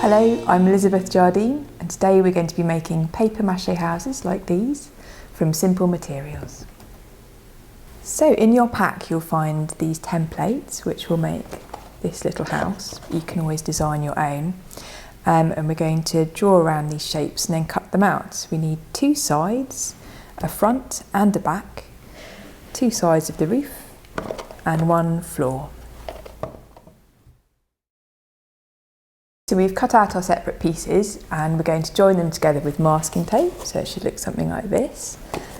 Hello, I'm Elizabeth Jardine, and today we're going to be making paper mache houses like these from simple materials. So in your pack you'll find these templates which will make this little house. You can always design your own, and we're going to draw around these shapes and then cut them out. We need two sides, a front and a back, two sides of the roof and one floor. So we've cut out our separate pieces and we're going to join them together with masking tape, so it should look something like this.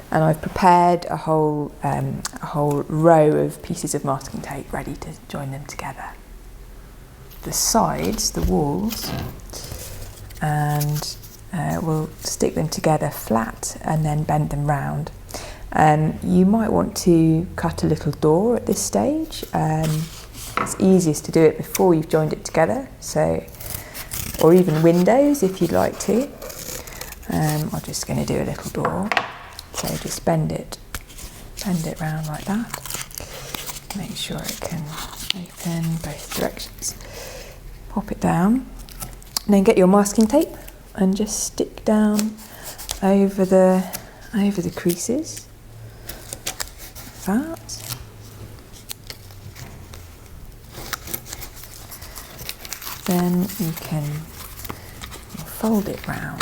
And I've prepared a whole row of pieces of masking tape ready to join them together. The sides, the walls, and we'll stick them together flat and then bend them round. You might want to cut a little door at this stage. It's easiest to do it before you've joined it together, or even windows if you'd like to. I'm just going to do a little door, so just bend it round like that. Make sure it can open both directions. Pop it down, and then get your masking tape and just stick down over the creases like that. Then you can fold it round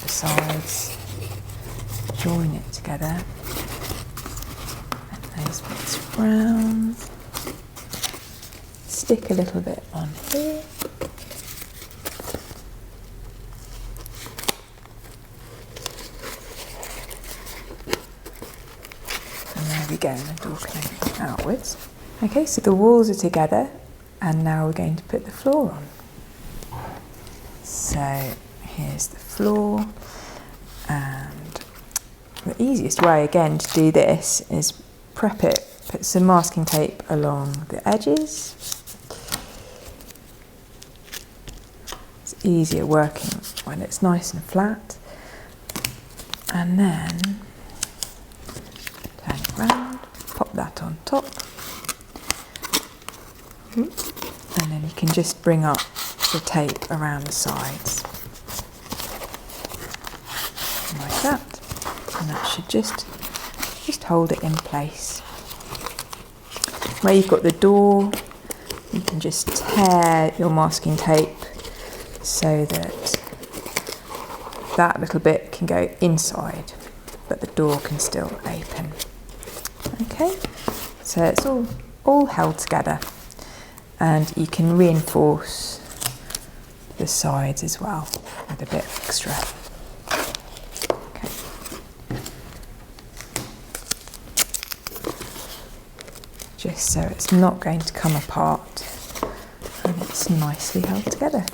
the sides, join it together, and those bits round, stick a little bit on here, and there we go, the door can open outwards. Okay, so the walls are together. And now we're going to put the floor on. So here's the floor, and the easiest way again to do this is prep it, put some masking tape along the edges. It's easier working when it's nice and flat. And then turn it round, pop that on top. And then you can just bring up the tape around the sides like that, and that should just hold it in place. Where you've got the door, you can just tear your masking tape so that that little bit can go inside, but the door can still open. Okay, so it's all held together. And you can reinforce the sides as well with a bit extra. Okay. Just so it's not going to come apart and it's nicely held together.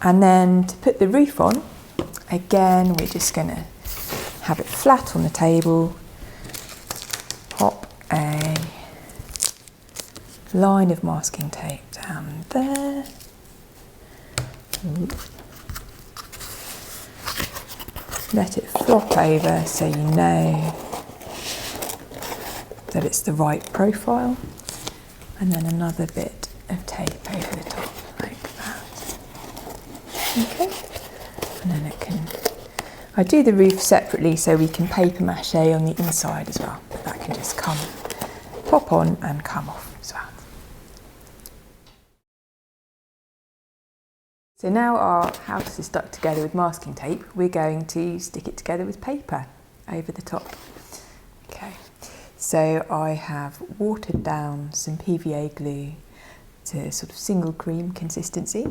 And then to put the roof on, again we're just going to have it flat on the table, pop a line of masking tape down there. Let it flop over so you know that it's the right profile, and then another bit of tape over the top like that. Okay, and then it can, I do the roof separately so we can paper mache on the inside as well, but that can just pop on and come off as well. So now our house is stuck together with masking tape, we're going to stick it together with paper over the top. Okay, so I have watered down some PVA glue to sort of single cream consistency,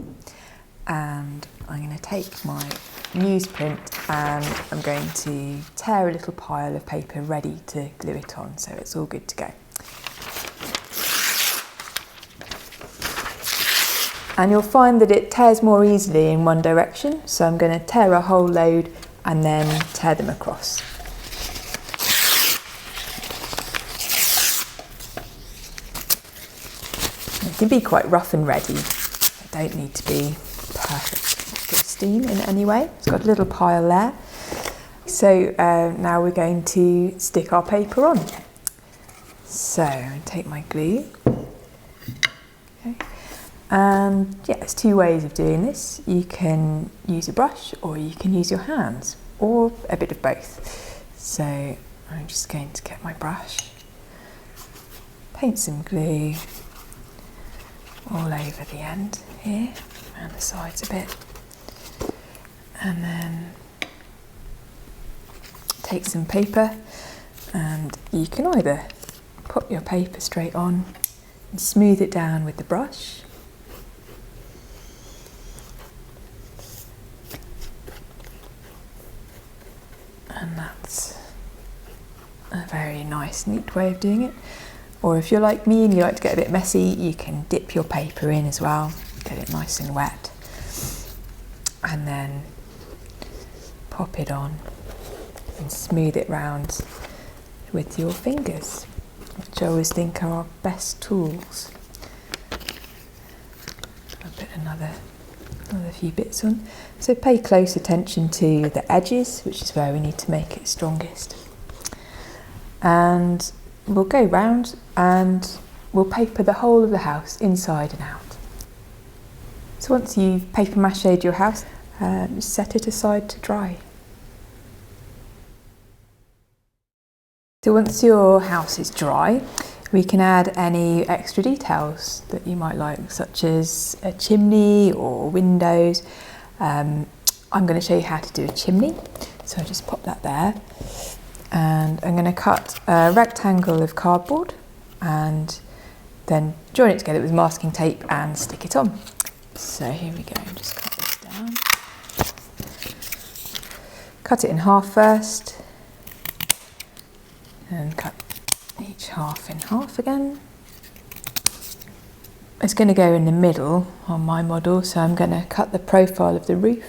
and I'm going to take my newsprint and I'm going to tear a little pile of paper ready to glue it on, so it's all good to go. And you'll find that it tears more easily in one direction, so I'm going to tear a whole load and then tear them across. It can be quite rough and ready. They don't need to be perfect, pristine in any way. It's got a little pile there. So now we're going to stick our paper on. So take my glue And yeah, there's two ways of doing this. You can use a brush or you can use your hands, or a bit of both. So I'm just going to get my brush, paint some glue all over the end here, around the sides a bit, and then take some paper, and you can either put your paper straight on and smooth it down with the brush, and that's a very nice, neat way of doing it. Or if you're like me and you like to get a bit messy, you can dip your paper in as well, get it nice and wet, and then pop it on and smooth it round with your fingers, which I always think are our best tools. I'll put another few bits on. So pay close attention to the edges, which is where we need to make it strongest. And we'll go round and we'll paper the whole of the house inside and out. So once you've paper mache'd your house, set it aside to dry. So once your house is dry, we can add any extra details that you might like, such as a chimney or windows. I'm going to show you how to do a chimney, so I'll just pop that there. And I'm going to cut a rectangle of cardboard and then join it together with masking tape and stick it on. So here we go, just cut this down. Cut it in half first, and cut each half in half again. It's going to go in the middle on my model, so I'm going to cut the profile of the roof,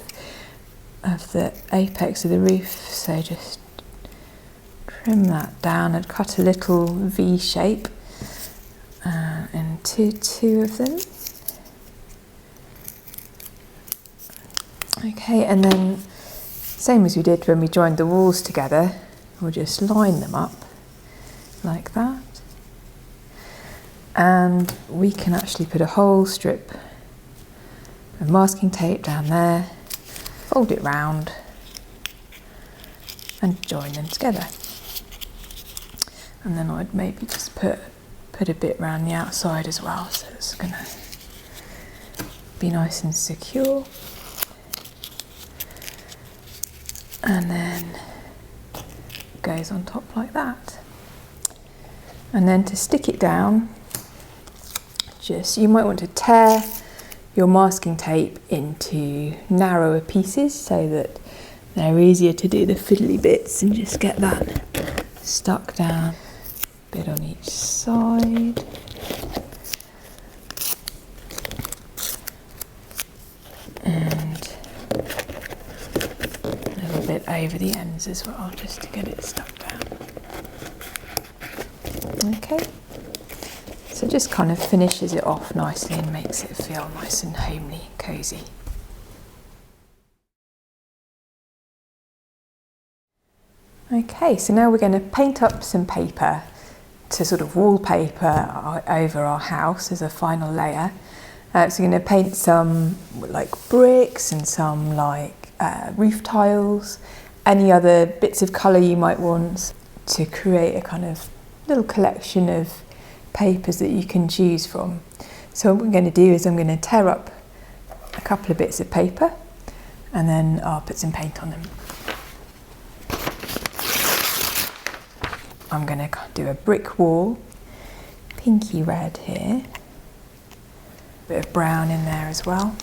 of the apex of the roof, so just trim that down and cut a little V shape into two of them. Okay, and then same as we did when we joined the walls together, we'll just line them up like that. And we can actually put a whole strip of masking tape down there, fold it round and join them together. And then I'd maybe just put a bit around the outside as well, so it's going to be nice and secure. And then goes on top like that. And then to stick it down, you might want to tear your masking tape into narrower pieces so that they're easier to do the fiddly bits, and just get that stuck down. A bit on each side. And a little bit over the ends as well, just to get it stuck down. Okay. So it just kind of finishes it off nicely and makes it feel nice and homely and cosy. Okay, so now we're going to paint up some paper to sort of wallpaper over our house as a final layer. So we're going to paint some like bricks and some like roof tiles, any other bits of colour you might want, to create a kind of little collection of papers that you can choose from. So what we're going to do is I'm going to tear up a couple of bits of paper and then I'll put some paint on them. I'm going to do a brick wall, pinky red here, a bit of brown in there as well,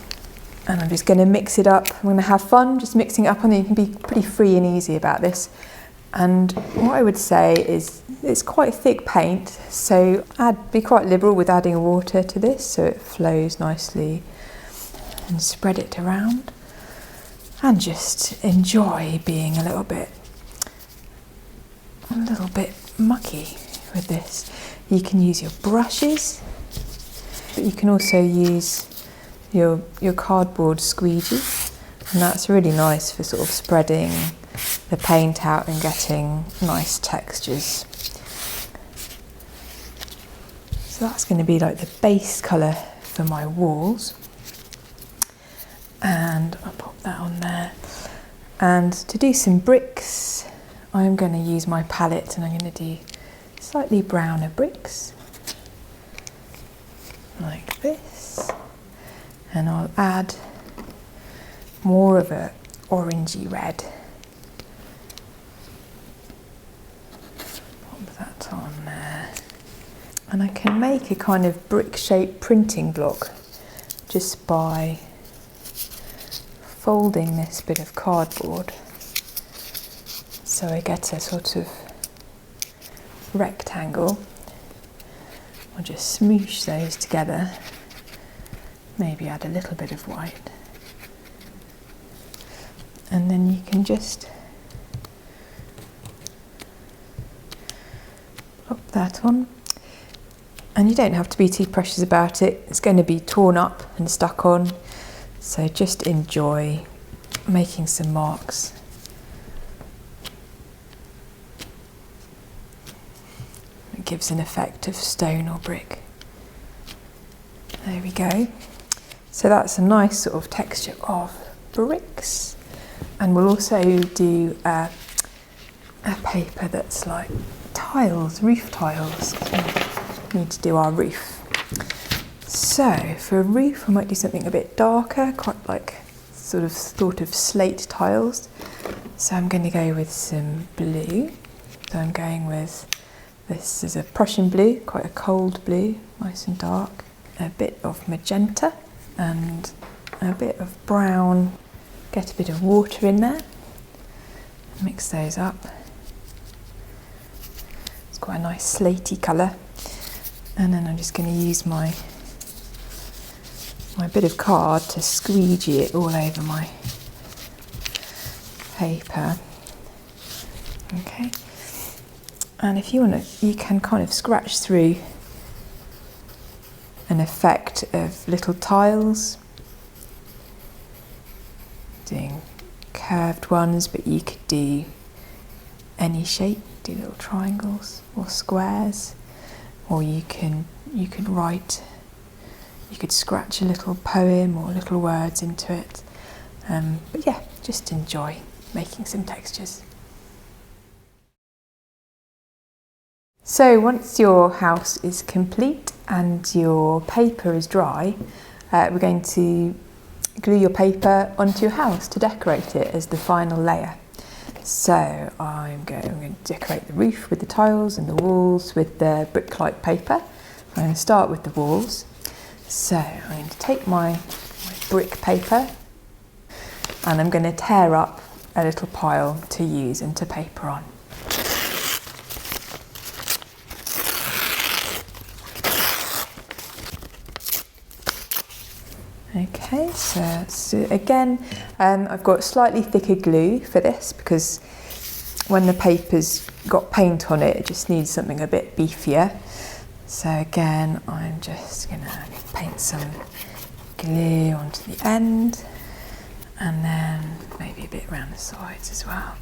and I'm just going to mix it up. I'm going to have fun just mixing it up, and you can be pretty free and easy about this. And what I would say is it's quite thick paint, so be quite liberal with adding water to this so it flows nicely, and spread it around and just enjoy being a little bit mucky with this. You can use your brushes, but you can also use your cardboard squeegee, and that's really nice for sort of spreading the paint out and getting nice textures. So that's going to be like the base colour for my walls. And I'll pop that on there. And to do some bricks, I'm going to use my palette and I'm going to do slightly browner bricks, like this. And I'll add more of a orangey red. Pop that on there. And I can make a kind of brick-shaped printing block just by folding this bit of cardboard, so I get a sort of rectangle. I'll just smoosh those together, maybe add a little bit of white, and then you can just pop that on. And you don't have to be too precious about it, it's going to be torn up and stuck on. So just enjoy making some marks. It gives an effect of stone or brick. There we go. So that's a nice sort of texture of bricks. And we'll also do a paper that's like tiles, roof tiles. We need to do our roof. So for a roof, I might do something a bit darker, quite like sort of thought of slate tiles. So I'm going to go with some blue. So I'm going with, this is a Prussian blue, quite a cold blue, nice and dark. A bit of magenta and a bit of brown. Get a bit of water in there. Mix those up. It's quite a nice slaty colour. And then I'm just going to use my bit of card to squeegee it all over my paper. Okay. And if you want to, you can kind of scratch through an effect of little tiles, doing curved ones, but you could do any shape, do little triangles or squares, or you could write. You could scratch a little poem or little words into it. But yeah, just enjoy making some textures. So once your house is complete and your paper is dry, we're going to glue your paper onto your house to decorate it as the final layer. So I'm going to decorate the roof with the tiles and the walls with the brick-like paper. I'm going to start with the walls. So I'm going to take my brick paper and I'm going to tear up a little pile to use and to paper on. Okay, so again, I've got slightly thicker glue for this because when the paper's got paint on it, it just needs something a bit beefier. So again, I'm just going to paint some glue onto the end and then maybe a bit around the sides as well.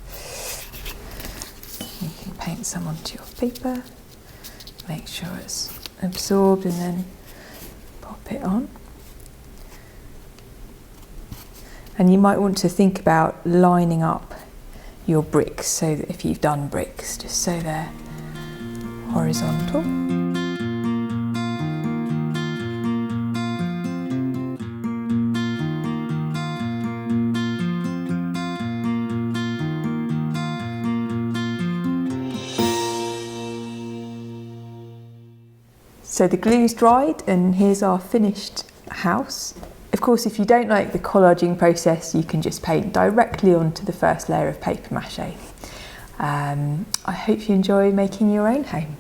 You can paint some onto your paper, make sure it's absorbed and then pop it on. And you might want to think about lining up your bricks so that if you've done bricks, just so they're horizontal. So the glue's dried and here's our finished house. Of course, if you don't like the collaging process, you can just paint directly onto the first layer of paper mache. I hope you enjoy making your own home.